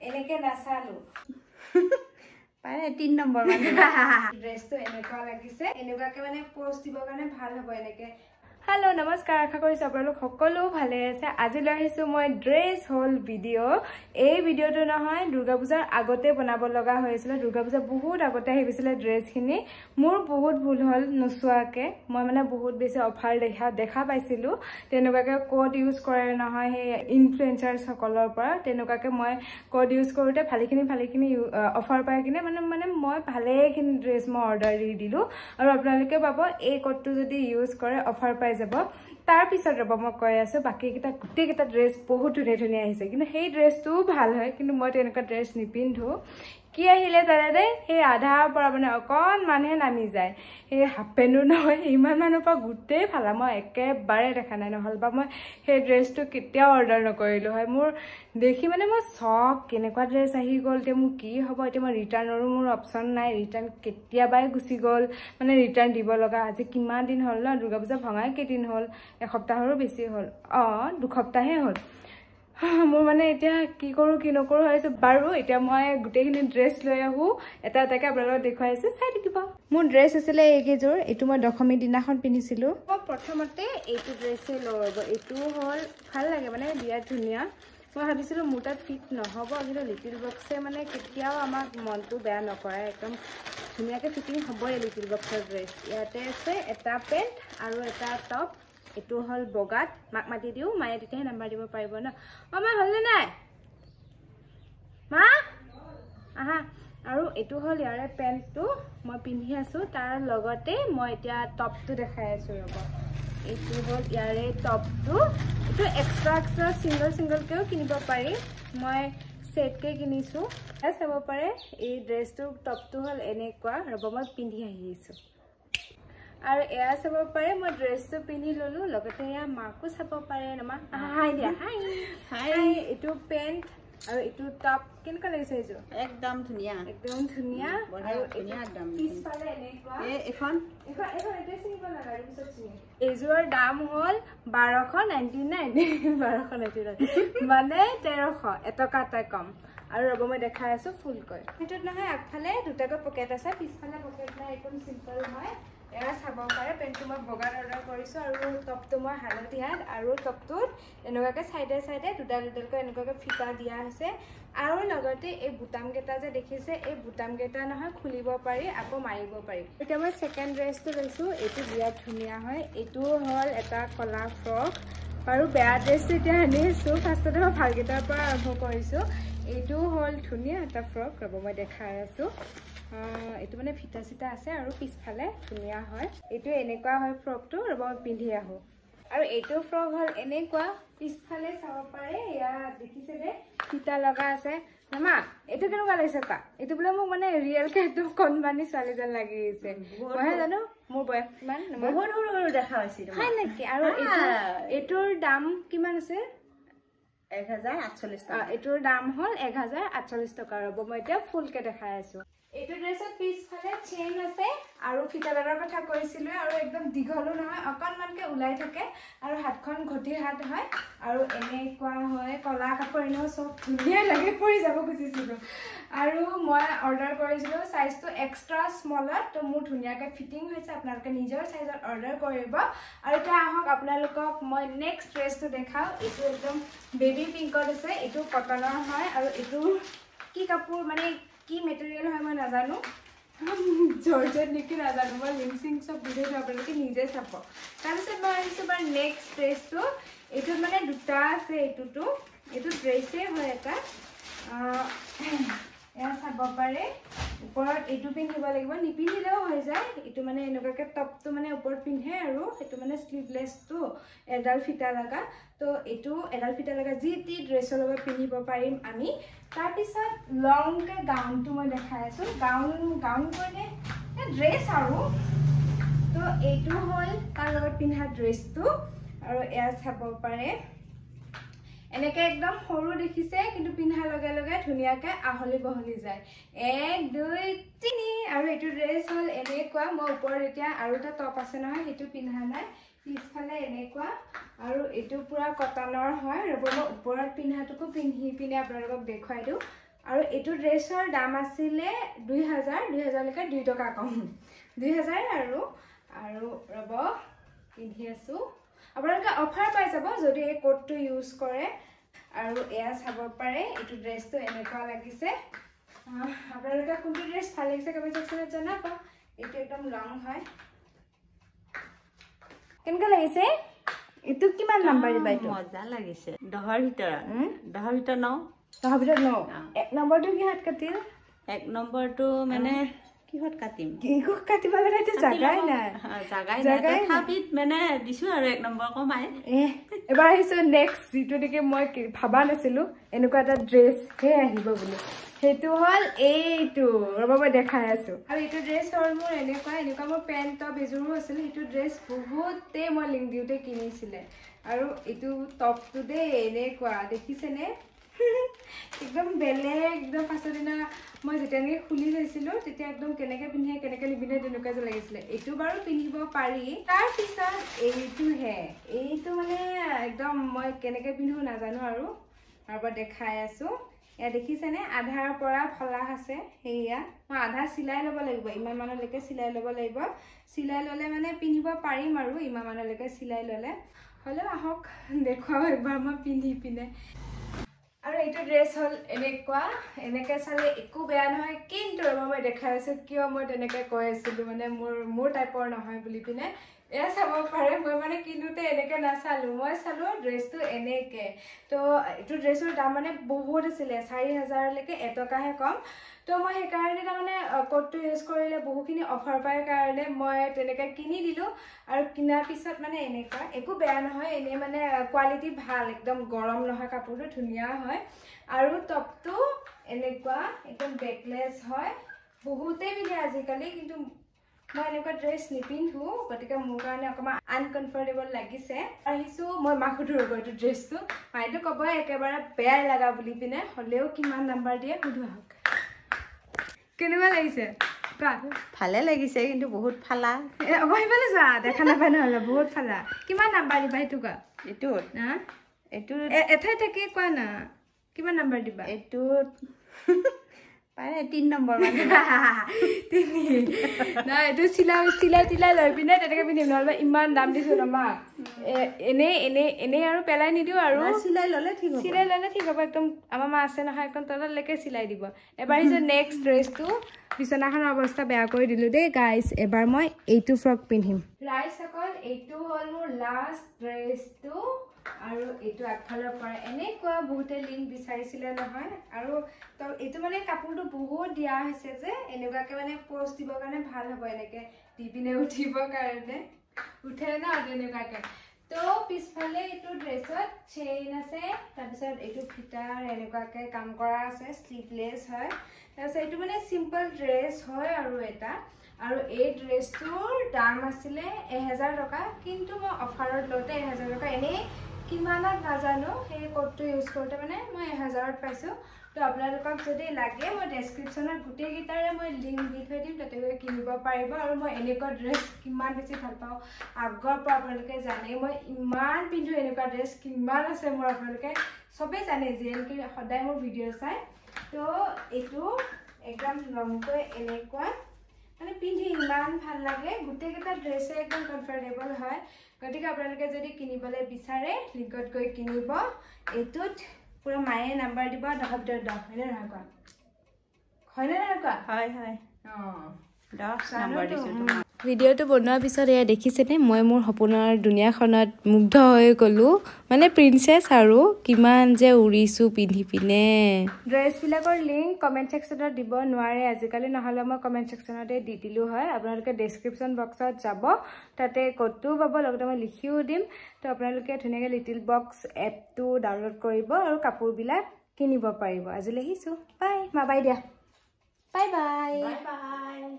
এনেকে নাচালো পাৰে 3 নম্বৰ মানে ড্ৰেছটো এনেকুৱা লাগিছে এনেকুৱাকে মানে পোষ্ট দিবৰ কাৰণে ভাল হ'ব এনেকে हेलो नमस्कार आशा करिছো আপোনালোক সকলো ভালে আছে আজি লৈ আহিছো মই ড্ৰেছ হল ভিডিও এই ভিডিওটো নহয় দুৰ্গা পূজাৰ আগতে বনাব লগা হৈছিল দুৰ্গা পূজা বহুত আগতে আহিছিল ড্ৰেছখিনি মোৰ বহুত ভুল হল নসুৱাকে মই মানে বহুত বেছি অফাৰ দেখা পাইছিলো তেনেকুৱাকে কোড ইউজ কৰে নহয় হে ইনফ্লুয়েন্সাৰ সকলৰ পৰা তেনেকুৱাকে মই কোড ইউজ কৰোতে ভালেখিনি অফাৰ পাই কিনে মানে মই ভালেখিনি ড্ৰেছ মই অৰ্ডাৰ দি দিলো আৰু আপোনালোকে পাব এই কোডটো যদি ইউজ কৰে অফাৰ পাই যাব তাৰ পিছত ৰব মই কৈ আছো বাকি কিটা গুটি কিটা ড্ৰেছ বহুত ধুনীয়া আহিছে কিন্তু সেই ড্ৰেছটো ভাল হয় কিন্তু মই তেনেকুৱা ড্ৰেছ নিপিন্ধো কি আহিলে জানে দে সেই আধাৰ পৰা মানে অকন মানে নামি যায় সেই হাফ পেনো নহয় ইমান মানৰ পৰা গুটে ফালা মই একেবাৰে দেখা নাই নহল বা মই সেই ড্ৰেছটো কেতিয়া অৰ্ডাৰ নকৰিলো হয় মোৰ দেখি মানে মই শক কেনেকুৱা ড্ৰেছ আহি গল তে মোৰ কি হ'ব এতিয়া মই ৰিটাৰ্ণৰো মোৰ অপচন নাই ৰিটাৰ্ণ কেতিয়াবাই গুচি গল মানে ৰিটাৰ্ণ দিব লগা আজি কিমান দিন হল না দুৰ্গা পূজা ভঙাই কেদিন হল এসপ্তাহৰো বেছি হল দুসপ্তাহে হল মোৰ মানে এতিয়া কি কৰো কি নকৰো হৈছে বাৰু এতিয়া মই গুটেখিনি ড্ৰেছ লৈ আহো এটা এটাকে আপোনালোকক দেখুৱাইছে চাই থাকিব মোৰ ড্ৰেছ আছিল এইকেইযোৰ এইটো মই দশমী দিনাখন পিন্ধিছিলো মই প্ৰথমতে এইটো ড্ৰেছে লব এইটো হল ভাল লাগে মানে বিৰাট ধুনীয়া মই ভাবিছিলো মোৰ তাত ফিট নহব কিন্তু লিটিল বক্সে মানে কেতিয়াও আমাক মনটো বেয়া নকৰে একদম ধুনীয়াকে ফিটিং হ'বই লিটিল বক্সৰ ড্ৰেছ ইয়াতে আছে এটা পেণ্ট আৰু এটা টপ এটো হল বগাত মাক মাতি দিও মায়ে তেতিয়াহে নাম্বাৰ দিব পাৰিব ন মা হলনে নাই মা আহা আৰু এটো হল ইয়াৰে পেণ্টটো মই পিন্ধি আছো তাৰ লগতে মই এতিয়া টপটো দেখাই আছো ৰব এটো হল ইয়াৰে টপটো এটো এক্সট্ৰা সিঙ্গল কেও কিনিব পাৰি মই সেটকে কিনিছো চাব পাৰে এই ড্ৰেছটো টপটো হল এনেকুৱা ৰব মই পিন্ধি আহিছো আৰু এয়া চাব পাৰে মই ড্ৰেছটো পিন্ধি ললো লগতে এয়া মাকো চাব পাৰে নমা হাই দিয়া হাই এটো পেণ্ট আৰু এটো টপ কেনেকুৱা লাগিছে এইটো একদম ধুনীয়া আৰু ধুনীয়া একদম পিছফালে এনেকুৱা এখন এটা চিম্পল লগা পিছত চিনি এইযোৰৰ দাম হল 1299 মানে 1300 এটকা এটা কম আৰু ৰব মই দেখাই আছো ফুলকৈ এটোত নহয় আগফালে দুটাকৈ পকেট আছে পিছফালে পকেট নাই একদম সিম্পল হয় এয়া চাব পাৰে পেণ্টটো মই বগাত অৰ্ডাৰ কৰিছো আৰু টপটো মই হালধীয়াত আৰু টপটোত এনেকুৱাকে সাইডে দুডালকৈ এনেকুৱাকে ফিটা দিয়া আছে আৰু লগতে এই বুটাম কেটা যে দেখিছে এই বুটাম কেটা নহয় খুলিব পাৰি আকৌ মাৰিব পাৰি এতিয়া মই সেকেন্ড ড্ৰেছটো লৈছো এইটো বিৰাট ধুনীয়া হয় এইটো হল এটা কলা ফ্ৰক আৰু বেয়া ড্ৰেছটো এতিয়া আনিছো ফাৰ্ষ্টতে মই ভাল কেটাৰ পৰা আৰম্ভ কৰিছো এইটো হল ধুনীয়া এটা ফ্ৰক ৰব মই দেখাই আছো এটো মানে ফিটা সিটা আছে আৰু পিছফালে ধুনীয়া হয় এটো এনেকুৱা হয় ফ্ৰকটো ৰব মই পিন্ধি আহো আৰু এইটো ফ্ৰক হল এনেকুৱা পিছফালে চাব পাৰে ইয়া দেখিছে দে ফিটা লগা আছে মামা এটো কেনেকুৱা লাগিছে কা এটো বলে মোক মানে ৰিয়েল কে একদম কনবানি ছোৱালী যেন লাগিছে মই জানো মোৰ বয়স কিমান বহুত সৰু দেখা হৈছে হয় নেকি আৰু এটোৰ দাম কিমান আছে 1048 টাকা এটোৰ দাম হল 1048 টকা ৰব মই এতিয়া ফুলকে দেখাই আছো এটো ড্ৰেছৰ পিছফালে চেইন আছে আৰু ফিটাডালৰ কথা কৈছিলো আৰু একদম দীঘলো নহয় অকনমানকে উলাই থাকে আৰু হাতখন ঘটিৰ হাত হয় আৰু এনেকুৱা হয় কলা কাপোৰ এনেও সব ধুনীয়া লাগে পৰি যাব খুজিছিলো আৰু মই অৰ্ডাৰ কৰিছিলো সাইজটো এক্সট্ৰা স্মলত তো মোৰ ধুনীয়াকে ফিটিং হৈছে আপোনালোকে নিজৰ সাইজত অৰ্ডাৰ কৰিব আৰু এটা আহক আপোনালোকক মই নেক্সট ড্ৰেছটো দেখাও এটো একদম বেবি পিংকত আছে এটো কটনৰ হয় আৰু এটো কি কাপোৰ মানে কি মেটেৰিয়েল হয় মই নাজানো জৰ্জেট নেকি নাজানো মই লিংক সব ভিডিও আপোনালোকে নিজে চাব তাৰপিছত মই আহিছো বাৰ নেক্সট ড্ৰেছটো এইটো মানে দুটা আছে এইটো ড্ৰেছে হয় এটা এয়া চাব পাৰে ওপৰত এইটো পিন্ধিব লাগিব নিপিন্ধিলেও হৈ যায় এইটো মানে এনেকুৱাকে টপটো মানে ওপৰত পিন্ধে আৰু এইটো মানে স্লিভলেছটো এডাল ফিটা লগা তো এইটো এডাল ফিটা লগা যি টি ড্ৰেছৰ লগত পিন্ধিব পাৰিম আমি তাৰ পিছত লংকে গাউনটো মই দেখাই আছো গাউন কৰিলে ড্ৰেছ আৰু তো এইটো হল তাৰ লগত পিন্ধা ড্ৰেছটো আৰু এয়া চাব পাৰে এনেকে একদম সৰু দেখিছে কিন্তু পিন্ধাৰ লগে লগে ধুনীয়াকে আহলি বহলি যায় 1 2 3 আৰু এইটো ড্ৰেছ হল এনেকুৱা মই ওপৰত এতিয়া আৰু এটা টপ আছে নহয় সেইটো পিন্ধা নাই পিছফালে এনেকুৱা আৰু এটো পুৰা কটনৰ হয় ৰব মই ওপৰত পিন্ধাটোকো পিন্ধি পিনে আপোনালোকক দেখুৱাই দিও আৰু এইটো ড্ৰেছৰ দাম আছিলে 2000 লৈকে 2 টকা কম 2000 আৰু ৰব পিন্ধি আছো আপোনালোকে অফাৰ পাই যাব যদি এই কোডটো ইউজ কৰে আৰু এয়া চাব পাৰে এইটো ড্ৰেছটো এনেকুৱা লাগিছে আপোনালোকে কোনটো ড্ৰেছ ভাল লাগিছে কমেন্ট সেকশনত জনাব এইটো একদম লং হয় কেনেকুৱা লাগিছে এইটো কিমান নাম্বাৰ দিবা এইটো মজা লাগিছে 10ৰ ভিতৰত 10ৰ ভিতৰত 9 10ৰ ভিতৰত 9 এক নম্বৰটো কি হাত কাটিল এক নম্বৰটো মানে কিহত কাটিম কিহত কাটিব লাগে এইটো জাগাই নাই জাগাই থাপিত মানে দিছো আৰু এক নম্বৰ কমাই এবাৰ আহিছো নেক্সট যিটো দেখি মই ভাবা নাছিলো এনেকুৱা এটা ড্ৰেছ হে আহিব বুলি সেইটো হল এইটো ৰব মই দেখাই আছো আৰু এইটো ড্ৰেছ হ'ল মোৰ এনেকুৱা মোৰ পেণ্ট টপ এযোৰো আছিল সেইটো ড্ৰেছ বহুতে মই লিংক দিওঁতে কিনিছিলে আৰু এইটো টপটো দেই এনেকুৱা দেখিছেনে একদম বেলেগ একদম পাছৰ দিনা মই যেতিয়ালৈকে খুলি থৈছিলো তেতিয়া একদম কেনেকে পিন্ধে কেনেকে নিপিন্ধে তেনেকুৱা যে লাগিছিলে এইটো বাৰু পিন্ধিব পাৰি তাৰ পিছত এইটো মানে একদম মই কেনেকে পিন্ধো নাজানো আৰু দেখাই আছো এয়া দেখিছেনে আধাৰ পৰা ফলা আছে সেয়া মই আধা চিলাই ল'ব লাগিব ইমান মানলৈকে চিলাই ল'ব লাগিব চিলাই ল'লে মানে পিন্ধিব পাৰিম আৰু ইমান মানলৈকে চিলাই ল'লে হ'লেও আহক দেখুৱাও একবাৰ মই পিন্ধি পিনে আৰু এইটো ড্ৰেছ হ'ল এনেকে চালে একো বেয়া নহয় কিন্তু মই দেখাই আছো কিয় মই তেনেকে কৈ আছিলো মানে মোৰ টাইপৰ নহয় বুলি পিনে এয়া চাব পাৰে মই মানে কিনোতে এনেকে নাচালো মই চালো ড্ৰেছটো এনেকে তো এইটো ড্ৰেছৰ দাম মানে বহুত আছিলে 4000 লৈকে 1 টকাহে কম তো মই সেইকাৰণে তাৰমানে কোডটো ইউজ কৰিলে বহুখিনি অফাৰ পায় কাৰণে মই তেনেকে কিনি দিলো আৰু কিনাৰ পিছত মানে এনেকুৱা একো বেয়া নহয় এনে মানে কোৱালিটি ভাল একদম গৰম নহয় কাপোৰটো ধুনীয়া হয় আৰু টপটো এনেকুৱা একদম বেকলেছ হয় বহুতে পিন্ধে আজিকালি কিন্তু মই এনেকুৱা ড্ৰেছ নিপিন্ধো গতিকে মোৰ কাৰণে অকমান আনকমফৰ্টেবল লাগিছে আহিছো মই মাখুটো ৰব এইটো ড্ৰেছটো মাইটো ক'ব একেবাৰে বেয়াই লাগা বুলি পিনে হলেও কিমান নাম্বাৰ দিয়ে সুধু আহক কেনেকুৱা লাগিছে ভালে লাগিছে কিন্তু বহুত ফালা অবহিবলে যা দেখা নাপায় নহলে বহুত ফালা কিমান নাম্বাৰ দিবা এইটো কা এইটো এঠাই থাকে কোৱা না কিমান নাম্বাৰ দিবা এইটো পাৰে 3 নম্বৰ মানে না এইটো চিলাই লৈ পিনে তেনেকে পিন্ধিম নহলে ইমান দাম দিছো ৰমা এনে আৰু পেলাই নিদিও আৰু চিলাই ললে ঠিক হ'ব একদম আমাৰ মা আছে নহয় একদম তললৈকে চিলাই দিব এবাৰ হিছো নেক্সট ড্ৰেছটো বিছনাখনৰ অৱস্থা বেয়া কৰি দিলো দেই গাইজ এবাৰ মই এইটো ফ্ৰক পিন্ধিম গাইজ সকল এইটো হ'ল মোৰ লাষ্ট ড্ৰেছটো আৰু এইটো আগফালৰ পৰা এনেকুৱা বহুতে লিংক বিচাৰিছিলে নহয় আৰু এইটো মানে কাপোৰটো বহুত দিয়া হৈছে যে এনেকুৱাকে মানে পোষ্ট দিবৰ কাৰণে ভাল হ'ব এনেকে দি পিনে উঠিবৰ কাৰণে উঠে ন তেনেকুৱাকে তো পিছফালে এইটো ড্ৰেছত চেইন আছে তাৰপিছত এইটো ফিটাৰ এনেকুৱাকে কাম কৰা আছে স্লিভলেছ হয় তাৰপিছত এইটো মানে চিম্পল ড্ৰেছ হয় আৰু এটা আৰু এই ড্ৰেছটোৰ দাম আছিলে 1000 টকা কিন্তু মই অফাৰত লওঁতে 1000 টকা এনেই কিমানত নাজানো সেই কোডটো ইউজ কৰোঁতে মানে মই 1000ত পাইছো তো আপোনালোকক যদি লাগে মই ডেছক্ৰিপশ্যনত গোটেইকেইটাৰে মই লিংক দি থৈ দিম তাতে গৈ কিনিব পাৰিব আৰু মই এনেকুৱা ড্ৰেছ কিমান বেছি ভাল পাওঁ আগৰ পৰা আপোনালোকে জানে মই ইমান পিন্ধো এনেকুৱা ড্ৰেছ কিমান আছে মোৰ আপোনালোকে সবেই জানে যেনকি সদায় মোৰ ভিডিঅ' চাই তো এইটো একদম লংকৈ এনেকুৱা মানে পিন্ধি ইমান ভাল লাগে গোটেইকেইটা ড্ৰেছে একদম কমফৰ্টেবল হয় গতিকে আপোনালোকে যদি কিনিবলৈ বিচাৰে লিংকত গৈ কিনিব এইটোত পুৰা মায়ে নাম্বাৰ দিব 10 ভিতৰত 10 হয়নে নহয় কোৱা হয় 10 নম্বৰ দিছো ভিডিঅ'টো বনোৱাৰ পিছত এয়া দেখিছেনে মই মোৰ সপোনৰ দুনিয়াখনত মুগ্ধ হৈ গ'লো মানে প্ৰিন্সেছ আৰু কিমান যে উৰিছো পিন্ধি পিনে ড্ৰেছবিলাকৰ লিংক কমেণ্ট ছেকশ্যনত দিব নোৱাৰে আজিকালি নহ'লে মই কমেণ্ট ছেকশ্যনতে দি দিলোঁ হয় আপোনালোকে ডেছক্ৰিপশ্যন বক্সত যাব তাতে কোডটোও পাব লগতে মই লিখিও দিম তো আপোনালোকে ধুনীয়াকৈ লিটিল বক্স এপটো ডাউনলোড কৰিব আৰু কাপোৰবিলাক কিনিব পাৰিব আজিলৈ আহিছোঁ বাই দিয়া বাই